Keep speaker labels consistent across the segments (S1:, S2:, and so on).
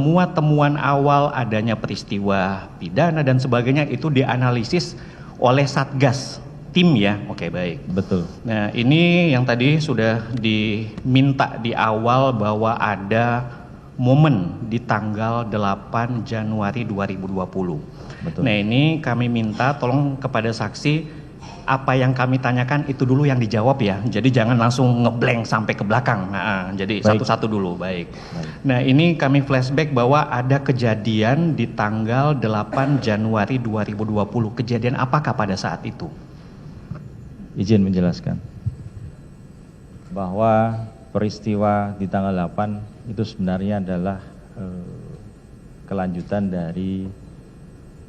S1: Semua temuan awal adanya peristiwa pidana dan sebagainya itu dianalisis oleh Satgas tim ya. Oke, baik.
S2: Betul.
S1: Nah, ini yang tadi sudah diminta di awal bahwa ada momen di tanggal 8 Januari 2020.
S2: Betul.
S1: Nah, ini kami minta tolong kepada saksi apa yang kami tanyakan itu dulu yang dijawab ya. Jadi jangan langsung ngeblank sampai ke belakang. Nah, jadi satu-satu dulu. Baik. Nah, ini kami flashback bahwa ada kejadian di tanggal 8 Januari 2020. Kejadian apakah pada saat itu?
S2: Izin menjelaskan bahwa peristiwa di tanggal 8 itu sebenarnya adalah kelanjutan dari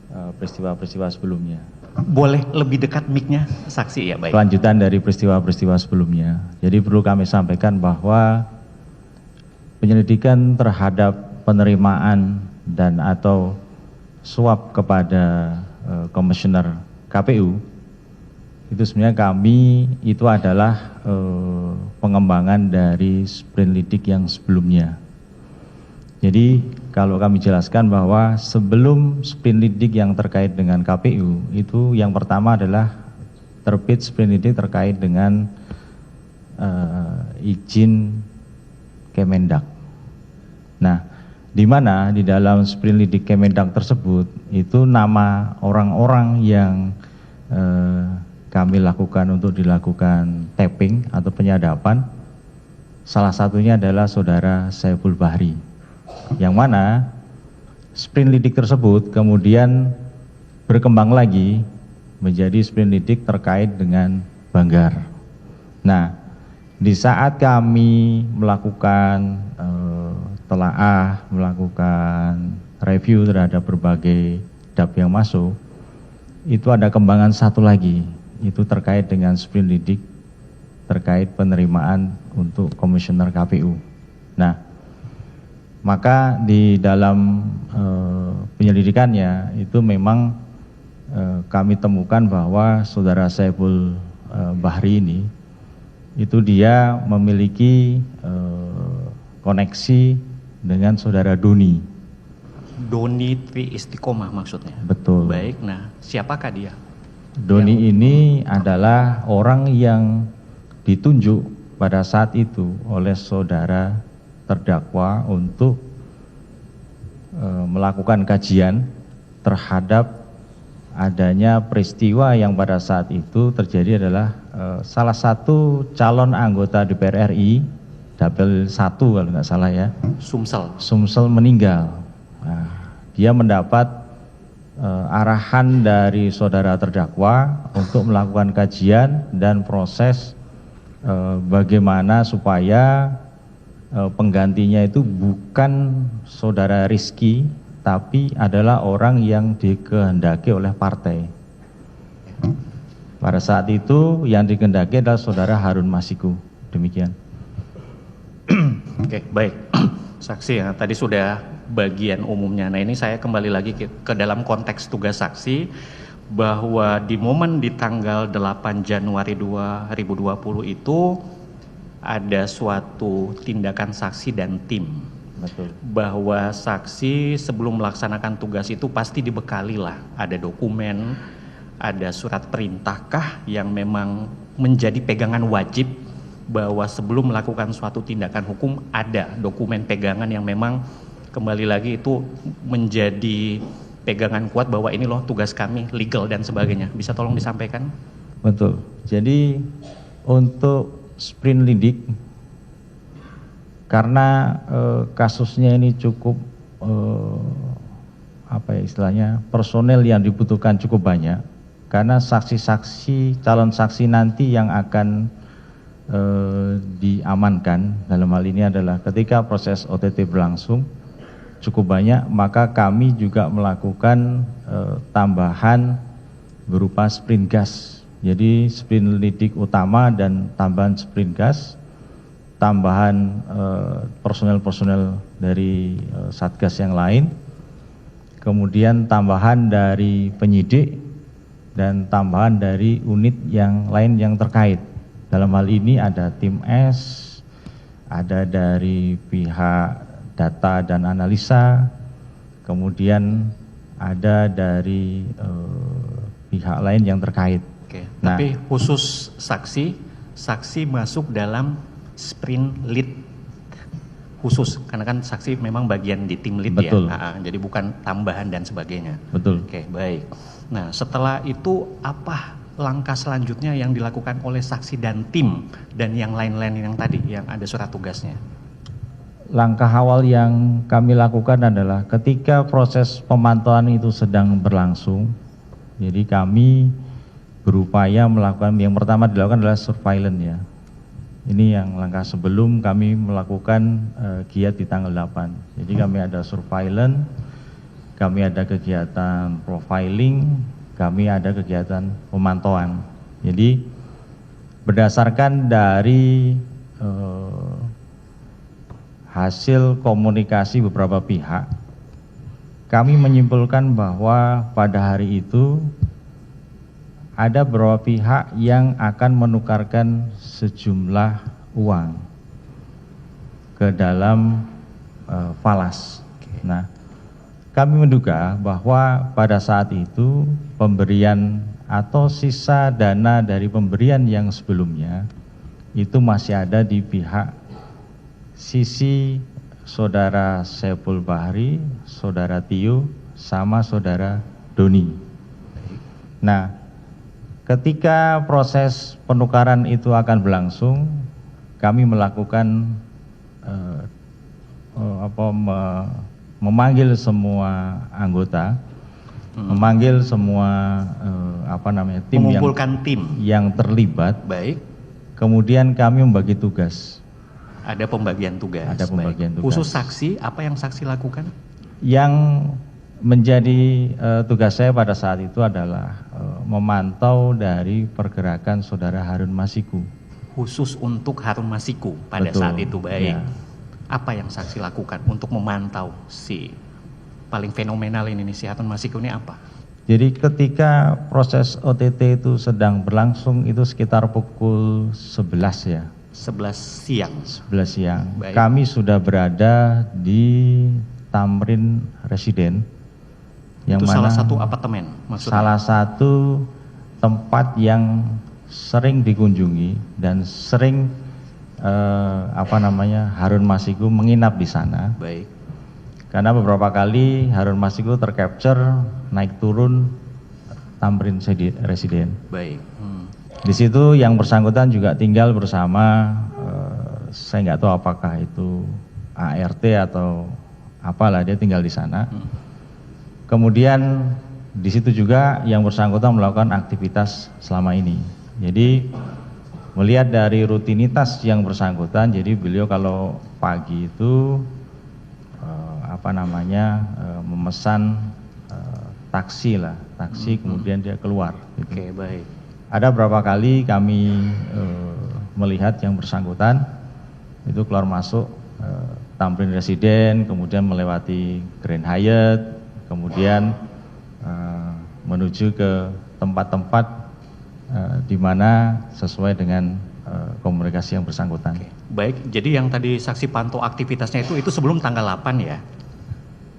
S2: peristiwa-peristiwa sebelumnya.
S1: Boleh lebih dekat mic-nya, saksi ya, baik.
S2: Kelanjutan dari peristiwa-peristiwa sebelumnya. Jadi perlu kami sampaikan bahwa penyelidikan terhadap penerimaan dan atau suap kepada komisioner KPU itu sebenarnya kami itu adalah pengembangan dari sprint lidik yang sebelumnya. Jadi kalau kami jelaskan bahwa sebelum sprint lidik yang terkait dengan KPU itu yang pertama adalah terbit sprint lidik terkait dengan izin Kemendak. Nah, di mana di dalam sprint lidik Kemendak tersebut itu nama orang-orang yang kami lakukan untuk dilakukan tapping atau penyadapan, salah satunya adalah saudara Saiful Bahri, yang mana sprint lidik tersebut kemudian berkembang lagi menjadi sprint lidik terkait dengan Banggar. Nah, di saat kami melakukan telaah, melakukan review terhadap berbagai DAP yang masuk, itu ada kembangan satu lagi, itu terkait dengan sprint lidik terkait penerimaan untuk komisioner KPU. Nah, maka di dalam penyelidikannya itu memang kami temukan bahwa saudara Saiful Bahri ini itu dia memiliki koneksi dengan saudara Doni.
S1: Doni Tri Istiqomah maksudnya?
S2: Betul.
S1: Baik, nah siapakah dia?
S2: Doni ini adalah orang yang ditunjuk pada saat itu oleh saudara terdakwa untuk melakukan kajian terhadap adanya peristiwa yang pada saat itu terjadi adalah salah satu calon anggota DPR RI, Dapil 1 kalau nggak salah ya, Sumsel meninggal. Nah, dia mendapat arahan dari saudara terdakwa untuk melakukan kajian dan proses bagaimana supaya penggantinya itu bukan saudara Rizky, tapi adalah orang yang dikehendaki oleh partai. Pada saat itu yang dikehendaki adalah saudara Harun Masiku. Demikian.
S1: Oke, baik. Saksi ya, tadi sudah bagian umumnya. Nah, ini saya kembali lagi ke dalam konteks tugas saksi bahwa di momen di tanggal 8 Januari 2020 itu ada suatu tindakan saksi dan tim.
S2: Betul.
S1: Bahwa saksi sebelum melaksanakan tugas itu pasti dibekali lah, ada dokumen, ada surat perintahkah yang memang menjadi pegangan wajib bahwa sebelum melakukan suatu tindakan hukum ada dokumen pegangan yang memang kembali lagi itu menjadi pegangan kuat bahwa ini loh tugas kami, legal dan sebagainya. Bisa tolong disampaikan?
S2: Betul. Jadi untuk sprint lidik karena kasusnya ini cukup apa ya istilahnya, personel yang dibutuhkan cukup banyak, karena saksi-saksi, calon saksi nanti yang akan diamankan dalam hal ini adalah ketika proses OTT berlangsung cukup banyak, maka kami juga melakukan tambahan berupa sprint gas. Jadi sprint lidik utama dan tambahan sprint gas, tambahan personel-personel dari satgas yang lain, kemudian tambahan dari penyidik dan tambahan dari unit yang lain yang terkait. Dalam hal ini ada tim S, ada dari pihak data dan analisa, kemudian ada dari pihak lain yang terkait.
S1: Oke.
S2: Nah,
S1: Tapi khusus saksi masuk dalam sprint lead khusus, karena kan saksi memang bagian di tim lead.
S2: Betul.
S1: Ya. Jadi bukan tambahan dan sebagainya.
S2: Betul.
S1: Oke, baik. Nah, setelah itu apa langkah selanjutnya yang dilakukan oleh saksi dan tim dan yang lain-lain yang tadi yang ada surat tugasnya?
S2: Langkah awal yang kami lakukan adalah ketika proses pemantauan itu sedang berlangsung, jadi kami berupaya melakukan, yang pertama dilakukan adalah surveillance ya. Ini yang langkah sebelum kami melakukan giat di tanggal 8. Jadi kami ada surveillance, kami ada kegiatan profiling, kami ada kegiatan pemantauan. Jadi berdasarkan dari hasil komunikasi beberapa pihak, kami menyimpulkan bahwa pada hari itu ada beberapa pihak yang akan menukarkan sejumlah uang ke dalam falas. Nah, kami menduga bahwa pada saat itu pemberian atau sisa dana dari pemberian yang sebelumnya itu masih ada di pihak sisi saudara Saiful Bahri, saudara Tio, sama saudara Doni. Nah, ketika proses penukaran itu akan berlangsung, kami melakukan memanggil semua anggota, memanggil semua tim
S1: mengumpulkan tim
S2: yang terlibat.
S1: Baik.
S2: Kemudian kami membagi tugas.
S1: Ada pembagian tugas.
S2: Ada pembagian tugas.
S1: Khusus saksi, apa yang saksi lakukan?
S2: Yang menjadi tugas saya pada saat itu adalah memantau dari pergerakan saudara Harun Masiku.
S1: Khusus untuk Harun Masiku pada
S2: Betul,
S1: saat itu, baik.
S2: ya.
S1: Apa yang saksi lakukan untuk memantau si paling fenomenal ini si Harun Masiku ini apa?
S2: Jadi ketika proses OTT itu sedang berlangsung itu sekitar pukul 11 ya.
S1: 11 siang.
S2: 11 siang.
S1: Baik.
S2: Kami sudah berada di Tamrin Residen. Yang
S1: Itu
S2: mana
S1: salah satu apartemen maksudnya?
S2: salah satu tempat yang sering dikunjungi dan sering Harun Masiku menginap di sana.
S1: Baik.
S2: Karena beberapa kali Harun Masiku tercapture naik turun Tamrin Residen.
S1: Baik.
S2: Di situ yang bersangkutan juga tinggal bersama, saya nggak tahu apakah itu ART atau apalah, dia tinggal di sana. Kemudian di situ juga yang bersangkutan melakukan aktivitas selama ini. Jadi melihat dari rutinitas yang bersangkutan, jadi beliau kalau pagi itu memesan taksi, kemudian dia keluar. Gitu.
S1: Oke, baik.
S2: Ada beberapa kali kami melihat yang bersangkutan itu keluar masuk Tamrin Residen, kemudian melewati Grand Hyatt, kemudian menuju ke tempat-tempat di mana sesuai dengan komunikasi yang bersangkutan.
S1: Oke. Baik, jadi yang tadi saksi pantau aktivitasnya itu sebelum tanggal 8 ya?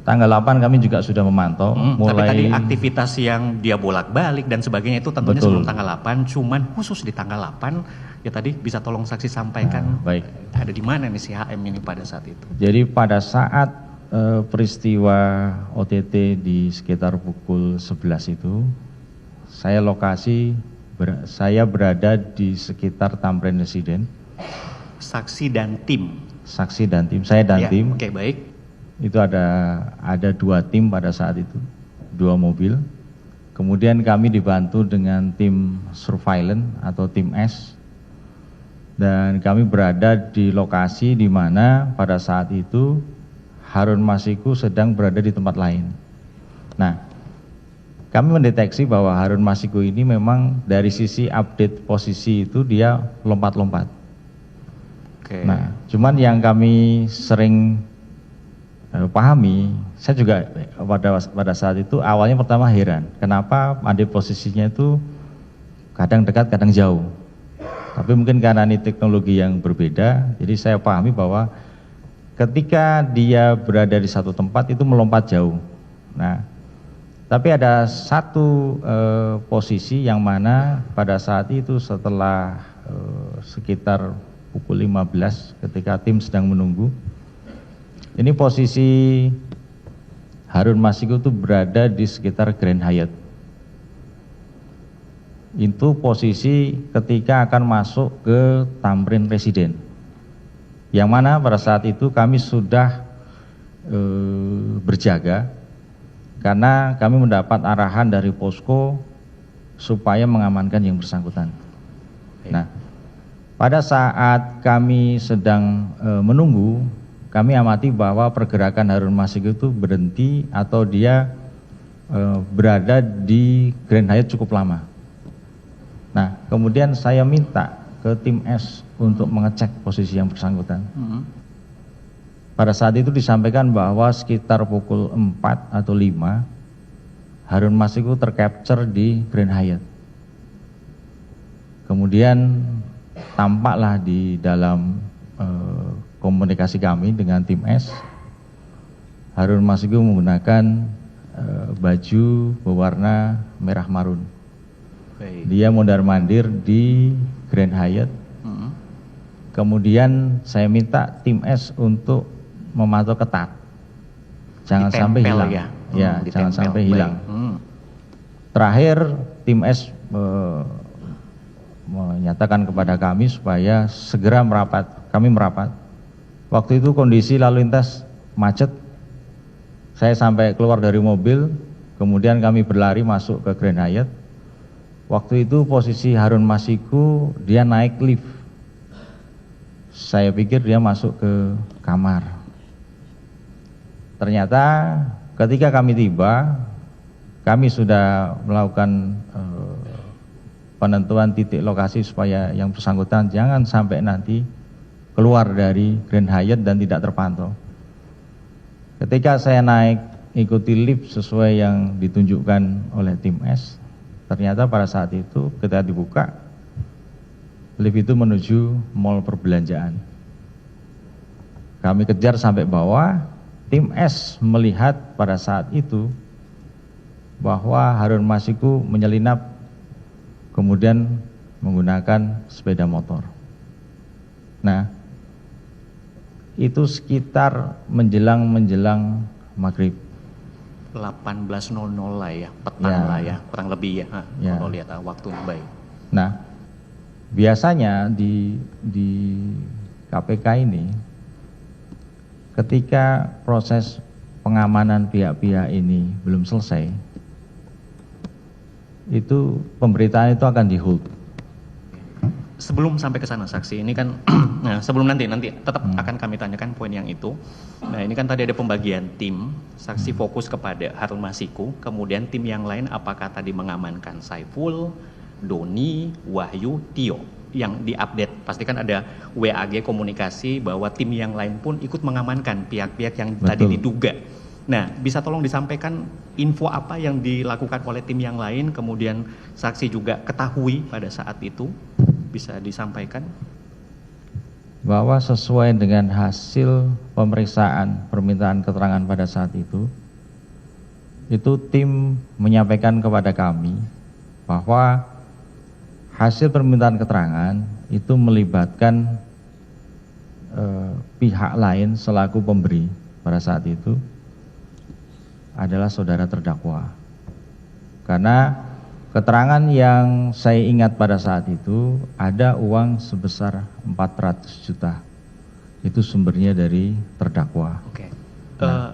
S2: Tanggal 8 kami juga sudah memantau.
S1: Tapi tadi aktivitas yang dia bolak-balik dan sebagainya itu tentunya
S2: Betul.
S1: sebelum tanggal 8, cuman khusus di tanggal 8, ya tadi bisa tolong saksi sampaikan
S2: baik.
S1: Ada di mana nih si HM ini pada saat itu?
S2: Jadi pada saat peristiwa OTT di sekitar pukul 11 itu, saya berada di sekitar Tamrin Residen.
S1: Saksi dan tim.
S2: Saksi dan tim, saya dan
S1: Ya,
S2: tim.
S1: Oke, baik.
S2: Itu ada 2 tim pada saat itu, 2 mobil. Kemudian kami dibantu dengan tim surveillance atau tim S. Dan kami berada di lokasi di mana pada saat itu Harun Masiku sedang berada di tempat lain. Nah, kami mendeteksi bahwa Harun Masiku ini memang dari sisi update posisi itu dia lompat-lompat.
S1: Oke.
S2: Nah, cuman yang kami sering pahami, saya juga pada saat itu awalnya pertama heran, kenapa ada posisinya itu kadang dekat, kadang jauh. Tapi mungkin karena ini teknologi yang berbeda, jadi saya pahami bahwa ketika dia berada di satu tempat itu melompat jauh. Nah, tapi ada satu posisi yang mana pada saat itu setelah sekitar pukul 15 ketika tim sedang menunggu, ini posisi Harun Masiku itu berada di sekitar Grand Hyatt. Itu posisi ketika akan masuk ke Tamrin Residen, yang mana pada saat itu kami sudah berjaga karena kami mendapat arahan dari posko supaya mengamankan yang bersangkutan. Nah, pada saat kami sedang menunggu, kami amati bahwa pergerakan Harun Masiku itu berhenti atau dia berada di Grand Hyatt cukup lama. Nah, kemudian saya minta ke tim S untuk mengecek posisi yang bersangkutan. Pada saat itu disampaikan bahwa sekitar pukul 4 atau 5 Harun Masiku tercapture di Grand Hyatt. Kemudian tampaklah di dalam komunikasi kami dengan tim S, Harun Masiku menggunakan baju berwarna merah marun. Dia mondar-mandir di Grand Hyatt. Kemudian saya minta tim S untuk memantau ketat, jangan sampai hilang. Ya, jangan sampai hilang. Terakhir tim S menyatakan kepada kami supaya segera merapat. Kami merapat. Waktu itu kondisi lalu lintas macet. Saya sampai keluar dari mobil, kemudian kami berlari masuk ke Grand Hyatt. Waktu itu posisi Harun Masiku dia naik lift. Saya pikir dia masuk ke kamar. Ternyata ketika kami tiba, kami sudah melakukan penentuan titik lokasi supaya yang bersangkutan jangan sampai nanti keluar dari Grand Hyatt dan tidak terpantau. Ketika saya naik ikuti lift sesuai yang ditunjukkan oleh tim S, ternyata pada saat itu ketika dibuka, lift itu menuju mall perbelanjaan. Kami kejar sampai bawah, tim S melihat pada saat itu bahwa Harun Masiku menyelinap kemudian menggunakan sepeda motor. Nah, itu sekitar menjelang maghrib.
S1: 18.00 lah ya, petang lah ya, kurang lebih ya, kalau lihat waktu baik.
S2: Nah, biasanya di KPK ini, ketika proses pengamanan pihak-pihak ini belum selesai, itu pemberitaan itu akan di-hold.
S1: Sebelum sampai ke sana saksi, ini kan nah, sebelum nanti tetap akan kami tanyakan poin yang itu. Nah, ini kan tadi ada pembagian tim, saksi fokus kepada Harun Masiku, kemudian tim yang lain apakah tadi mengamankan Saiful, Doni, Wahyu, Tio yang diupdate. Pastikan ada WAG komunikasi bahwa tim yang lain pun ikut mengamankan pihak-pihak yang tadi diduga. Nah, bisa tolong disampaikan info apa yang dilakukan oleh tim yang lain, kemudian saksi juga ketahui pada saat itu, bisa disampaikan?
S2: Bahwa sesuai dengan hasil pemeriksaan permintaan keterangan pada saat itu tim menyampaikan kepada kami bahwa hasil permintaan keterangan itu melibatkan pihak lain selaku pemberi pada saat itu adalah saudara terdakwa. Karena keterangan yang saya ingat pada saat itu ada uang sebesar 400 juta. Itu sumbernya dari terdakwa.
S1: Oke.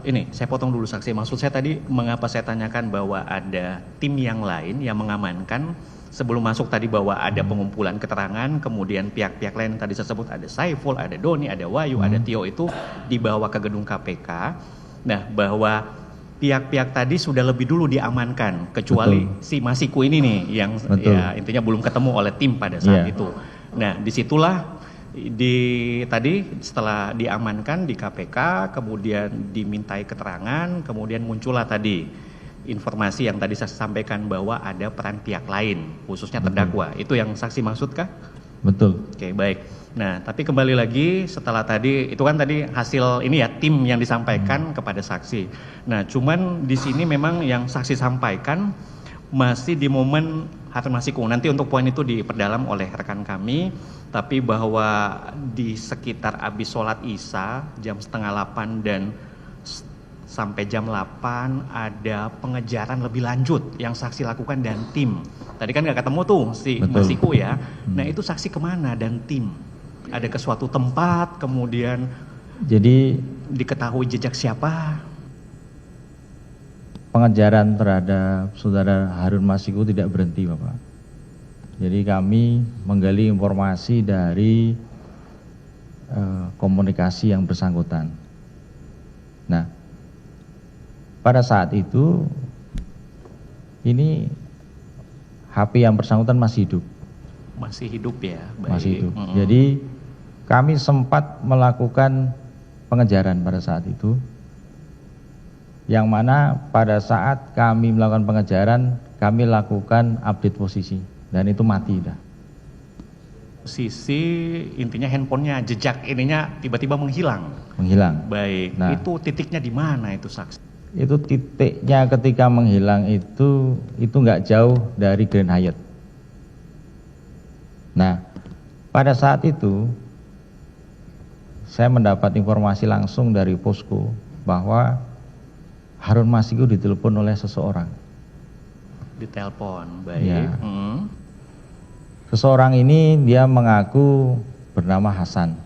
S1: Ini saya potong dulu saksi. Maksud saya tadi mengapa saya tanyakan bahwa ada tim yang lain yang mengamankan sebelum masuk tadi bahwa ada pengumpulan keterangan, kemudian pihak-pihak lain yang tadi saya sebut ada Saiful, ada Doni, ada Wahyu, ada Tio itu dibawa ke gedung KPK. Nah, bahwa pihak-pihak tadi sudah lebih dulu diamankan, kecuali si Masiku ini nih yang ya, intinya belum ketemu oleh tim pada saat itu. Nah, disitulah tadi setelah diamankan di KPK, kemudian dimintai keterangan, kemudian muncullah tadi informasi yang tadi saya sampaikan bahwa ada peran pihak lain, khususnya terdakwa. Itu yang saksi maksudkah?
S2: Betul.
S1: Oke, baik. Nah, tapi kembali lagi setelah tadi, itu kan tadi hasil ini ya, tim yang disampaikan kepada saksi. Nah, cuman di sini memang yang saksi sampaikan masih di momen Harun Masiku. Nanti untuk poin itu diperdalam oleh rekan kami, tapi bahwa di sekitar habis sholat Isya jam 7:30 dan sampai jam 8 ada pengejaran lebih lanjut yang saksi lakukan dan tim. Tadi kan nggak ketemu tuh si Masiku ya. Nah itu saksi kemana dan tim? Ada ke suatu tempat, kemudian
S2: jadi
S1: diketahui jejak siapa?
S2: Pengejaran terhadap saudara Harun Masiku tidak berhenti, Bapak. Jadi kami menggali informasi dari komunikasi yang bersangkutan. Nah, pada saat itu ini HP yang bersangkutan masih hidup.
S1: Masih hidup ya? Baik.
S2: Masih hidup. Jadi kami sempat melakukan pengejaran pada saat itu, yang mana pada saat kami melakukan pengejaran, kami lakukan update posisi, dan itu mati dah.
S1: Posisi intinya handphonenya, jejak ininya tiba-tiba menghilang.
S2: Menghilang.
S1: Baik. Nah, itu titiknya di mana itu saksi?
S2: Itu titiknya ketika menghilang itu nggak jauh dari Grand Hyatt. Nah, pada saat itu saya mendapat informasi langsung dari posko bahwa Harun Masiku ditelepon oleh seseorang.
S1: Ditelepon, baik.
S2: Ya. Seseorang ini dia mengaku bernama Hasan.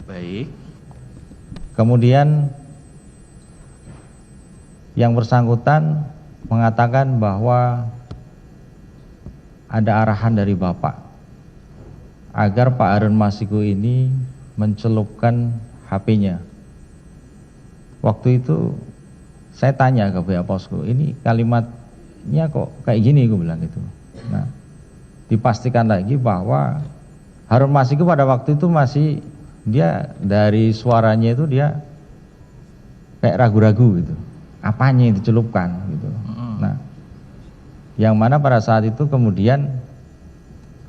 S1: Baik.
S2: Kemudian yang bersangkutan mengatakan bahwa ada arahan dari Bapak agar Pak Harun Masiku ini mencelupkan HP-nya. Waktu itu saya tanya ke pihak posko, ini kalimatnya kok kayak gini, gue bilang gitu. Nah, dipastikan lagi bahwa Harun Masiku pada waktu itu masih, dia dari suaranya itu dia kayak ragu-ragu gitu. Apanya yang dicelupkan gitu. Nah, yang mana pada saat itu kemudian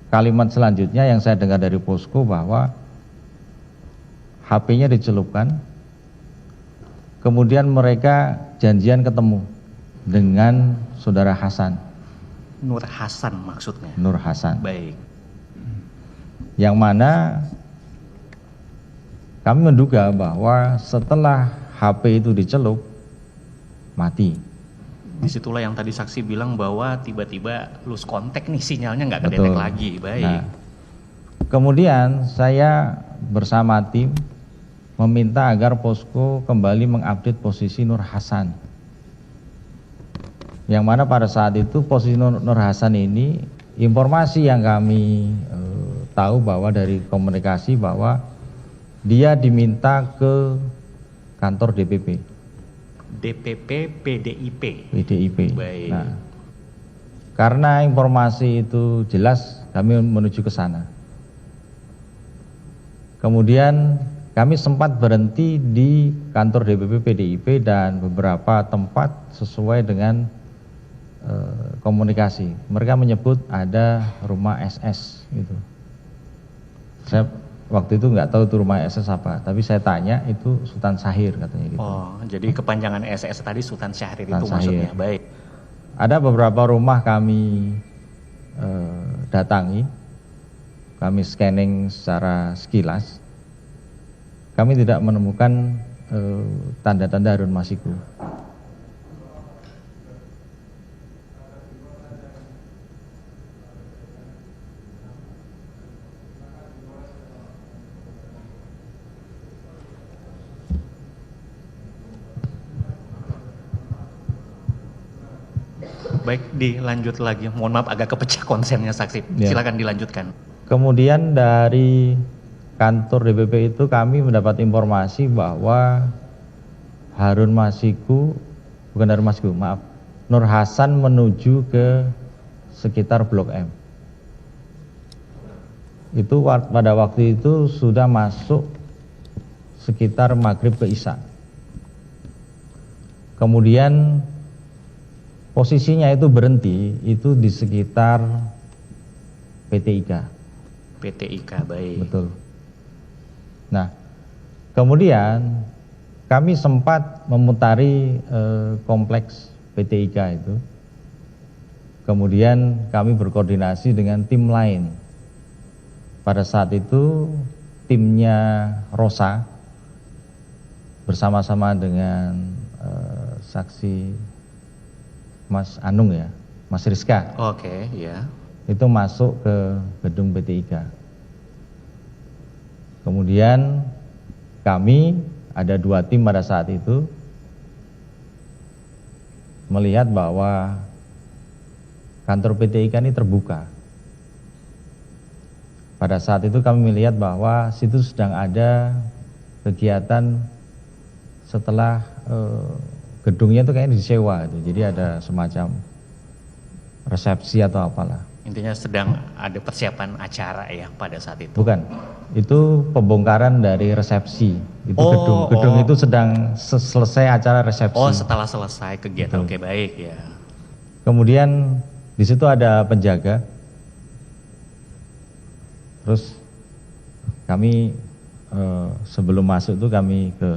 S2: kalimat selanjutnya yang saya dengar dari posko bahwa HP-nya dicelupkan, kemudian mereka janjian ketemu dengan saudara Hasan.
S1: Nur Hasan maksudnya?
S2: Nur Hasan.
S1: Baik.
S2: Yang mana kami menduga bahwa setelah HP itu dicelup, mati.
S1: Disitulah yang tadi saksi bilang bahwa tiba-tiba lose kontak nih, sinyalnya nggak kedetek lagi. Baik.
S2: Nah, kemudian saya bersama tim meminta agar posko kembali mengupdate posisi Nur Hasan. Yang mana pada saat itu posisi Nur Hasan ini, informasi yang kami tahu bahwa dari komunikasi bahwa dia diminta ke kantor DPP.
S1: DPP PDIP.
S2: PDIP.
S1: Baik.
S2: Nah, karena informasi itu jelas, kami menuju ke sana. Kemudian kami sempat berhenti di kantor DPP PDIP dan beberapa tempat sesuai dengan komunikasi. Mereka menyebut ada rumah SS gitu. Saya waktu itu nggak tahu itu rumah SS apa, tapi saya tanya itu Sultan Syahrir katanya gitu.
S1: Oh, jadi kepanjangan SS tadi Sultan Syahrir
S2: Sultan
S1: itu
S2: Syahrir.
S1: maksudnya. Baik.
S2: Ada beberapa rumah kami datangi, kami scanning secara sekilas, kami tidak menemukan tanda-tanda Harun Masiku.
S1: Baik, dilanjut lagi. Mohon maaf agak kepecah konsennya saksi.
S2: Ya.
S1: Silakan dilanjutkan.
S2: Kemudian dari kantor DPP itu kami mendapat informasi bahwa Harun Masiku, bukan Harun Masiku, maaf, Nur Hasan menuju ke sekitar Blok M. Itu pada waktu itu sudah masuk sekitar maghrib ke Isya. Kemudian posisinya itu berhenti itu di sekitar PT IKA.
S1: PT IKA, baik.
S2: Betul. Nah, kemudian kami sempat memutari kompleks PT IKA itu. Kemudian kami berkoordinasi dengan tim lain. Pada saat itu timnya Rosa bersama-sama dengan saksi Mas Anung ya, Mas Rizka.
S1: Oke, ya.
S2: Itu masuk ke gedung PT IKA. Kemudian kami ada 2 tim pada saat itu melihat bahwa kantor PT IKA ini terbuka. Pada saat itu kami melihat bahwa situ sedang ada kegiatan setelah gedungnya itu kayaknya disewa itu. Jadi ada semacam resepsi atau apalah.
S1: Intinya sedang ada persiapan acara ya pada saat itu.
S2: Bukan. Itu pembongkaran dari resepsi. Itu gedung itu sedang selesai acara resepsi.
S1: Oh, setelah selesai kegiatan.
S2: Betul.
S1: Oke, baik ya.
S2: Kemudian di situ ada penjaga. Terus kami sebelum masuk itu kami ke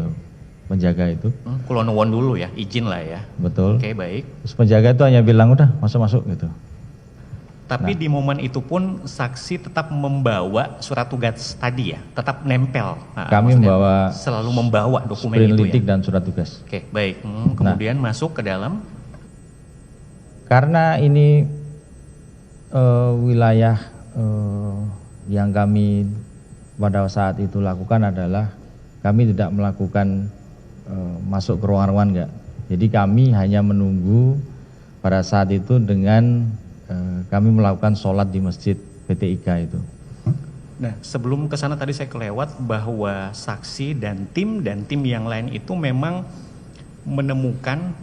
S2: penjaga itu.
S1: Kulon nuwun dulu ya, izin lah ya.
S2: Betul.
S1: Oke, baik.
S2: Terus penjaga itu hanya bilang udah masuk gitu.
S1: Tapi di momen itu pun saksi tetap membawa surat tugas tadi ya, tetap nempel. Nah,
S2: kami
S1: maksudnya
S2: membawa
S1: selalu membawa dokumen itu
S2: sprindik
S1: ya.
S2: dan surat tugas.
S1: Oke, baik. Kemudian masuk ke dalam.
S2: Karena ini wilayah yang kami pada saat itu lakukan adalah kami tidak melakukan masuk ke ruangan-ruangan enggak. Jadi kami hanya menunggu pada saat itu dengan kami melakukan sholat di masjid PT IKA itu.
S1: Nah, sebelum ke sana tadi saya kelewat bahwa saksi dan tim yang lain itu memang menemukan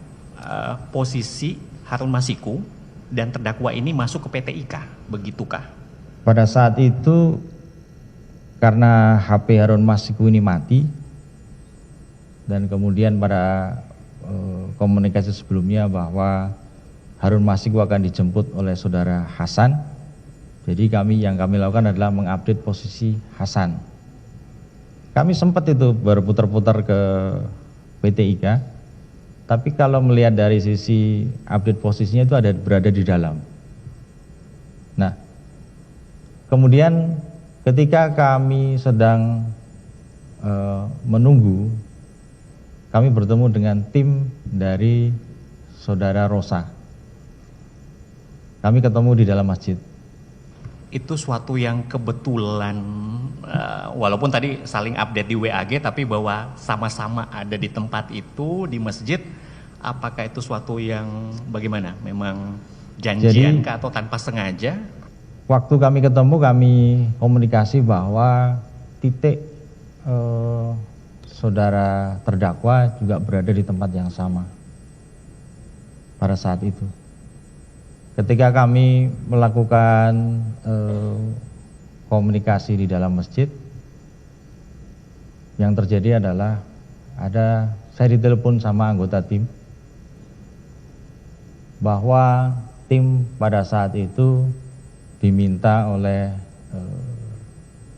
S1: posisi Harun Masiku dan terdakwa ini masuk ke PT IKA, begitukah?
S2: Pada saat itu karena HP Harun Masiku ini mati dan kemudian pada komunikasi sebelumnya bahwa Harun Masiku akan dijemput oleh saudara Hasan. Jadi yang kami lakukan adalah mengupdate posisi Hasan. Kami sempat itu berputar-putar ke PT IKA. Tapi kalau melihat dari sisi update posisinya itu berada di dalam. Nah, kemudian ketika kami sedang menunggu, kami bertemu dengan tim dari saudara Rosa. Kami ketemu di dalam masjid.
S1: Itu suatu yang kebetulan, walaupun tadi saling update di WAG, tapi bahwa sama-sama ada di tempat itu, di masjid, apakah itu suatu yang bagaimana? Memang janjian kah atau tanpa sengaja?
S2: Waktu kami ketemu, kami komunikasi bahwa titik saudara terdakwa juga berada di tempat yang sama pada saat itu. Ketika kami melakukan komunikasi di dalam masjid, yang terjadi adalah saya ditelepon sama anggota tim bahwa tim pada saat itu diminta oleh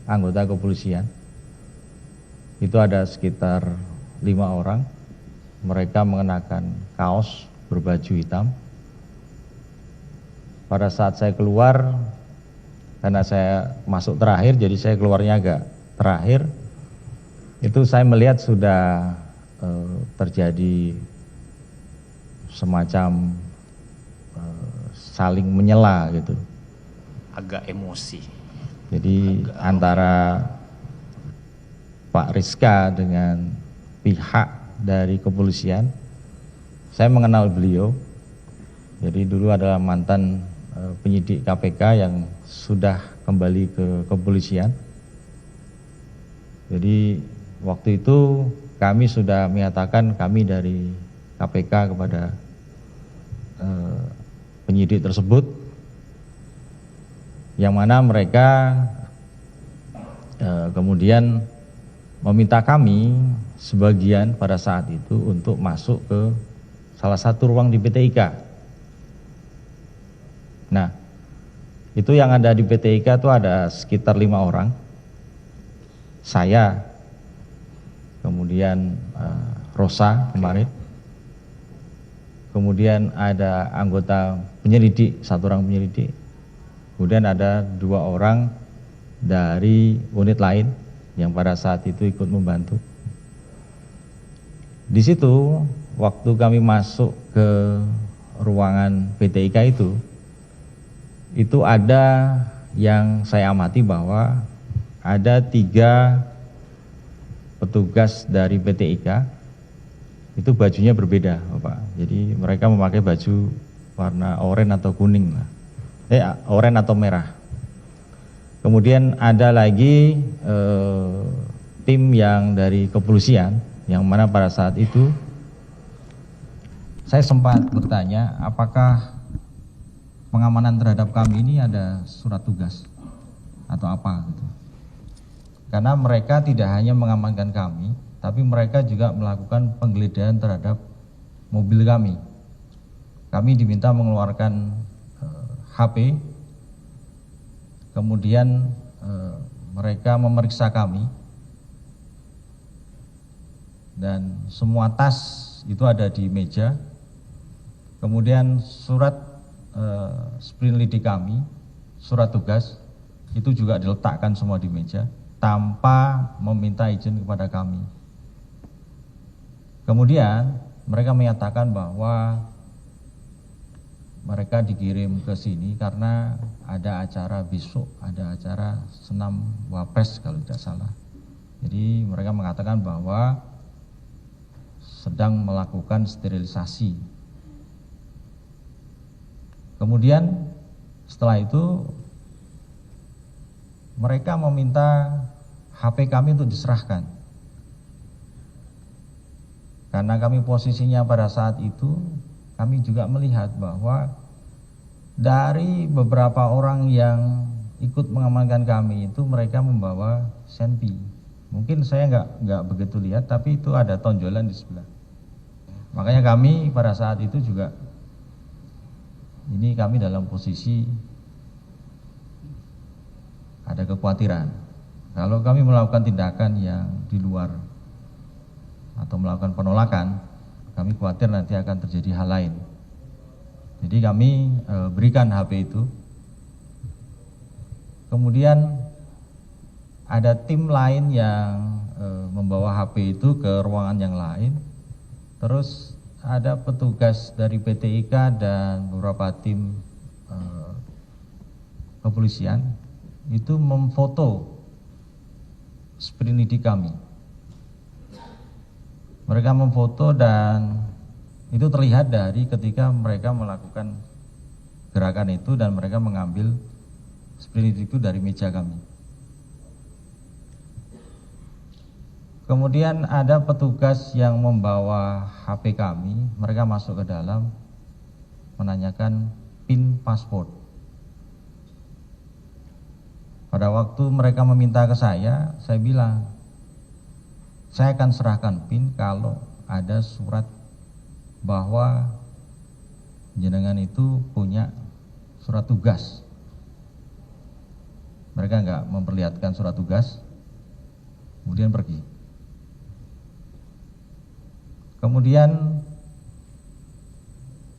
S2: anggota kepolisian. Itu ada sekitar 5 orang. Mereka mengenakan kaos berbaju hitam. Pada saat saya keluar, karena saya masuk terakhir, jadi saya keluarnya agak terakhir. Itu saya melihat sudah terjadi semacam saling menyela gitu.
S1: Agak emosi.
S2: Jadi antara Pak Rizka dengan pihak dari kepolisian, saya mengenal beliau. Jadi dulu adalah mantan penyidik KPK yang sudah kembali ke kepolisian. Jadi waktu itu kami sudah menyatakan kami dari KPK kepada penyidik tersebut, yang mana mereka kemudian meminta kami sebagian pada saat itu untuk masuk ke salah satu ruang di PT IKA. Nah, Itu yang ada di PT IKA itu ada sekitar 5 orang. Saya, kemudian Rosa kemarin, kemudian ada anggota penyelidik, 1 orang penyelidik, kemudian ada 2 orang dari unit lain yang pada saat itu ikut membantu. Di situ waktu kami masuk ke ruangan PT IKA itu ada yang saya amati bahwa ada 3 petugas dari PT IKA itu bajunya berbeda, Bapak. Jadi mereka memakai baju warna oranye atau kuning, oranye atau merah. Kemudian ada lagi tim yang dari kepolisian, yang mana pada saat itu saya sempat bertanya apakah pengamanan terhadap kami ini ada surat tugas atau apa gitu. Karena mereka tidak hanya mengamankan kami, tapi mereka juga melakukan penggeledahan terhadap mobil kami. Kami diminta mengeluarkan HP, kemudian mereka memeriksa kami, dan semua tas itu ada di meja. Kemudian surat sprint lidik kami, surat tugas itu juga diletakkan semua di meja tanpa meminta izin kepada kami. Kemudian mereka menyatakan bahwa mereka dikirim ke sini karena ada acara besok, ada acara senam Wapres kalau tidak salah. Jadi mereka mengatakan bahwa sedang melakukan sterilisasi. Kemudian setelah itu mereka meminta HP kami untuk diserahkan. Karena kami posisinya pada saat itu, kami juga melihat bahwa dari beberapa orang yang ikut mengamankan kami itu mereka membawa senpi. Mungkin saya nggak begitu lihat, tapi itu ada tonjolan di sebelah. Makanya kami pada saat itu juga, ini kami dalam posisi ada kekhawatiran. Kalau kami melakukan tindakan yang di luar atau melakukan penolakan, kami khawatir nanti akan terjadi hal lain. Jadi kami berikan HP itu. Kemudian ada tim lain yang membawa HP itu ke ruangan yang lain. Terus ada petugas dari PT IKA dan beberapa tim kepolisian itu memfoto sprint lidik kami. Mereka memfoto dan itu terlihat dari ketika mereka melakukan gerakan itu dan mereka mengambil sprint lidik itu dari meja kami. Kemudian ada petugas yang membawa HP kami, mereka masuk ke dalam menanyakan PIN paspor. Pada waktu mereka meminta ke saya bilang, saya akan serahkan PIN kalau ada surat bahwa jenengan itu punya surat tugas. Mereka enggak memperlihatkan surat tugas, kemudian pergi. Kemudian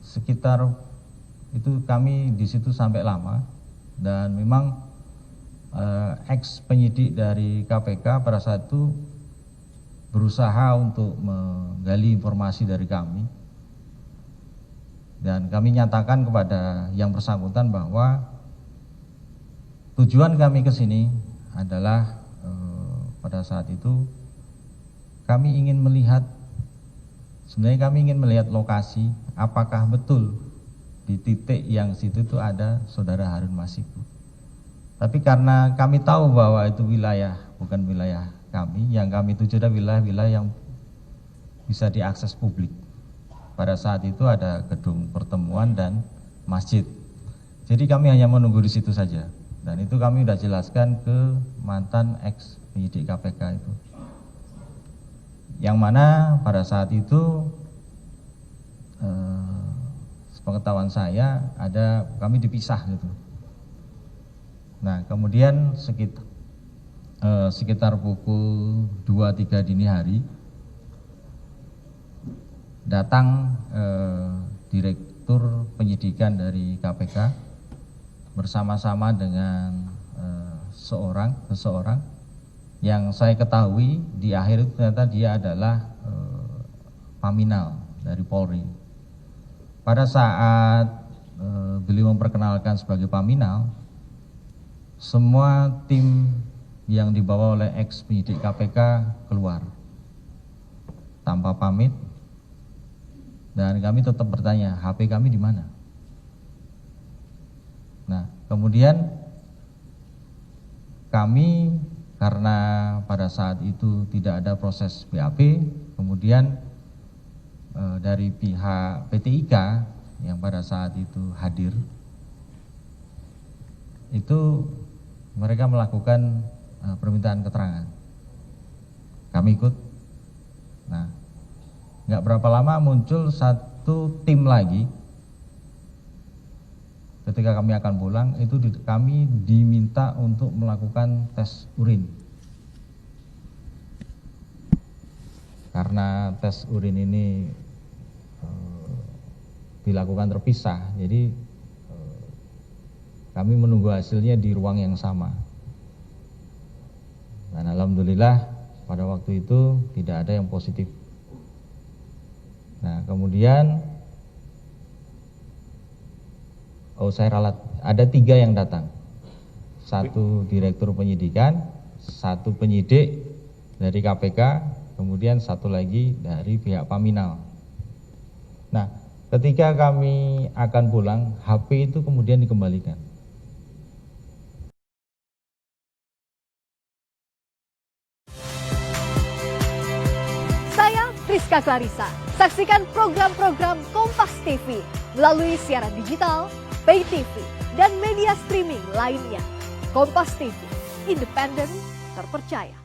S2: sekitar itu kami di situ sampai lama, dan memang ex penyidik dari KPK pada saat itu berusaha untuk menggali informasi dari kami, dan kami nyatakan kepada yang bersangkutan bahwa tujuan kami ke sini adalah pada saat itu kami ingin melihat, sebenarnya kami ingin melihat lokasi apakah betul di titik yang situ itu ada saudara Harun Masiku. Tapi karena kami tahu bahwa itu wilayah bukan wilayah kami, yang kami tuju adalah wilayah-wilayah yang bisa diakses publik. Pada saat itu ada gedung pertemuan dan masjid. Jadi kami hanya menunggu di situ saja. Dan itu kami sudah jelaskan ke mantan ex penyidik KPK itu. Yang mana pada saat itu sepengetahuan saya ada kami dipisah gitu. Nah, kemudian sekitar pukul 2-3 dini hari datang Direktur Penyidikan dari KPK bersama-sama dengan seseorang yang saya ketahui di akhir itu ternyata dia adalah Paminal dari Polri. Pada saat beliau memperkenalkan sebagai Paminal, semua tim yang dibawa oleh ex-penyidik KPK keluar tanpa pamit, dan kami tetap bertanya, HP kami di mana? Nah, kemudian kami karena pada saat itu tidak ada proses BAP, kemudian dari pihak PT IKA yang pada saat itu hadir, itu mereka melakukan permintaan keterangan. Kami ikut. Nah, nggak berapa lama muncul satu tim lagi. Ketika kami akan pulang, itu kami diminta untuk melakukan tes urin. Karena tes urin ini dilakukan terpisah, jadi kami menunggu hasilnya di ruang yang sama. Dan alhamdulillah pada waktu itu tidak ada yang positif. Nah, kemudian saya ralat, ada 3 yang datang. 1 Direktur Penyidikan, 1 penyidik dari KPK, kemudian 1 lagi dari pihak Paminal. Nah, ketika kami akan pulang, HP itu kemudian dikembalikan.
S3: Saya Priska Clarissa. Saksikan program-program Kompas TV melalui siaran digital, pay TV, dan media streaming lainnya. Kompas TV, independen, terpercaya.